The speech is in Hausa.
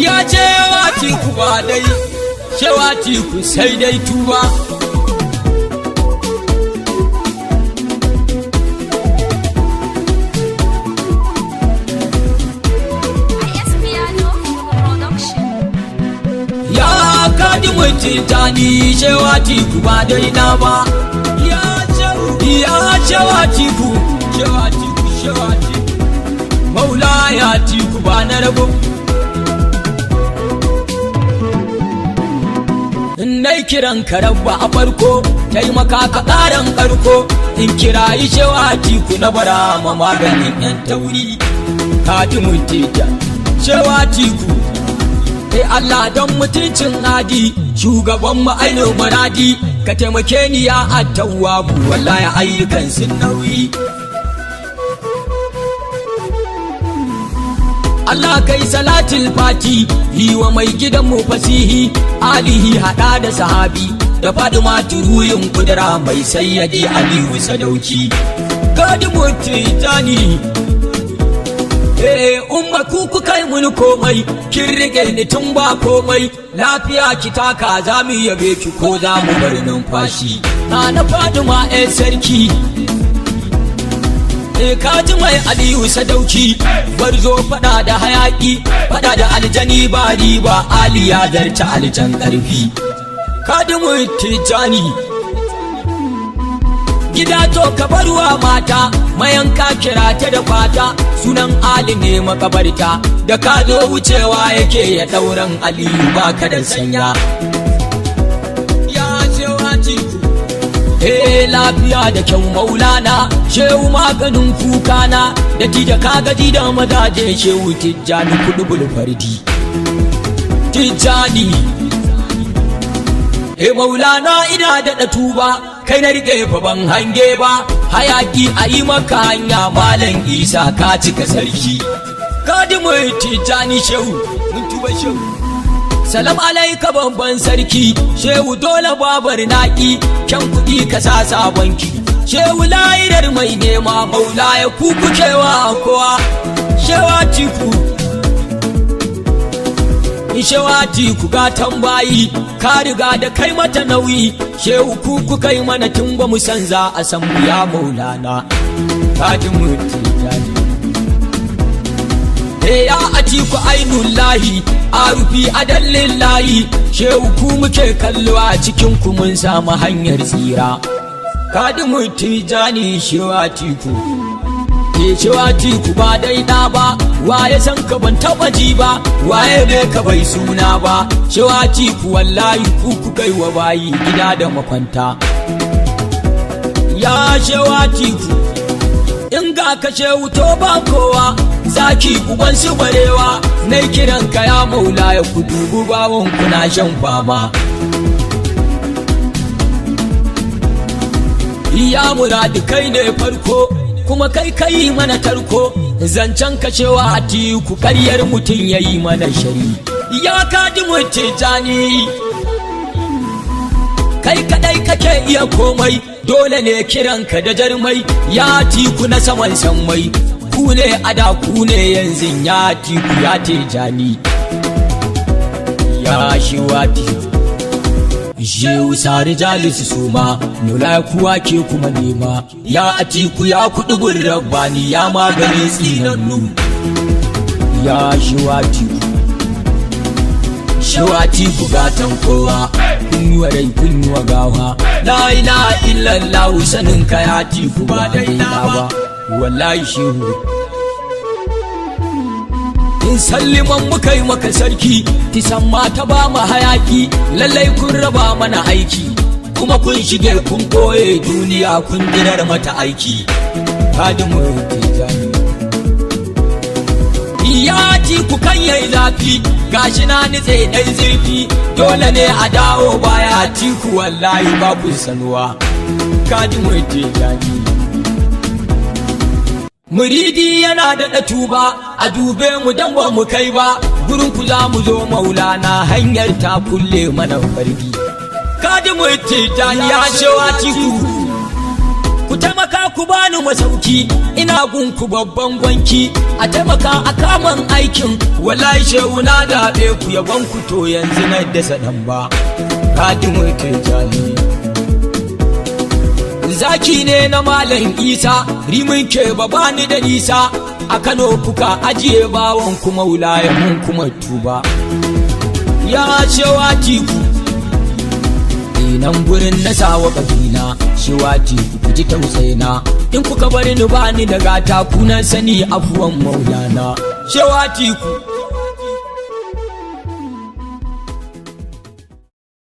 ya ce Atiku ba dai cewa Atiku sai dai tuba. Ya kadi mutitani cewa Atiku ba dai na ba, ya cewa Atiku Maula ya Atiku ba na rabo. Nai kiran ka rabba a farko taimaka ka ƙaran ƙarko, in kirayi cewa Atiku na bara ma maganin yan tauri. Kadi mutita cewa Atiku Allah don mutuncin hadi shugaban mu aino maradi, ka taimake ni ya Attawwabu wallahi ayyukan sun nauyi. Allah kai salatul fati yi wa mai gidan mu fasihi, alihi hada da sahabi da Fadima turuyin kudura mai sayyadi Aliyu Sadauki. Kadi mutitani umma ku kai mun komai, kin rike ni tun ba komai, lafiya ki taka za mu yabe ki ko za mu bar numfashi. Na Fadima sarki kaji mai Aliyu Sadauki, barzo fada da hayaki, fada da aljani ba riba, aliya zarta aljan karfi. Kadi mutitani gida to ka barwa mata, mayanka kira ta da fata, sunan Ali ne makabarta, da ka zo wucewa yake ya dauran Aliyu baka da sanya. Ya cewa Atiku lafiya da kyau Maulana, shehu maganin kukana, da tija ka gaji da mazaje shehu Tijjani kudubul fardi. Tijjani Maulana ina da tuba, kai na rike fa ban hange ba, hayaki a yi maka hanya Malam Isa ka cika sarki. Kadi mai Tijjani shehu mun tuba shehu. Salam alaika babban sarki shehu dole babar naki, kyan kuɗi ka sa sabonki shehu layirar mai nema Maula ya kukucewa kowa. Shewa Atiku ga tambayi ka riga da kai mata nauyi, shehu kuku kai mana tun ba mu san za a san mu ya Maulana. Kadi mutitani ya Atiku ainullahi arufi adallahi, shehu ku muke kallo a cikin ku mun samu hanyar tsira. Kadi mutitani shewa Atiku cewa Atiku ba dai da ba, waye san ka ban taba ji ba, waye ne ka bai suna ba, cewa Atiku wallahi ku kai wa bayi gida da makwanta. Ya cewa Atiku in ga ka shehu to ba kowa, zaki uban su barewa, nai kiran ka ya Maula ya ku dubu bawon kuna shan fama. Ya muradi kai ne farko kuma kai mana tarko, zancen kashewa Atiku karyar mutum yayi mana shari. Ya Kadi Mutitani kai kadai kake iya komai, dole ne kiranka da jarmai, ya Atiku na saman sammai, ku ne ada ku ne yanzu ya Atiku ya Tijani. Ya Shiwati Shehu Sari Jalisu suma nula kuwa ke kuma nema, ya Atiku ya kuɗi gurin rabbani ya maganin tsinannu. Ya Shiwatiku gatan kowa, kun yi wa rai kun yi wa gawa, la ilaha illallah sanin ka ya Atiku ba daina ba wallahi shehu. In salliman muka yi maka sarki, tisan mata ba mu hayaki, lallai kun raba mana aiki, kuma kun shige kun koye duniya kun dirar mata aiki. Kadi Mutitani ya Atiku kan yayi zafi, gashi na nitse dai zurfi, dole ne a dawo baya Atiku wallahi ba ku sanuwa. Kadi Mutitani muridi yana da tuba, a dube mu dan ba mu kai ba, gurin ku za mu zo Maulana hanyar ta kulle mana farki. Kadi Mutitani ya Shehu Atiku ku taimaka ku bani masauki ina gunku babban gwanki a taimaka a kaman aikin wallahi shehu na daɓe ku yabon ku to yanzu na dasa ɗan ba Kadimu Tijjani zaki ne na Malam Isa rimin ke bani da nisa a Kano kuka ajiye bawon kuma wulaya mun kuma tuba ya shewati ku nan gurin na sawa kabina shewati ku ji tausayina in kuka bari ni bani da gata kunan sani afuwan maulana shewati ku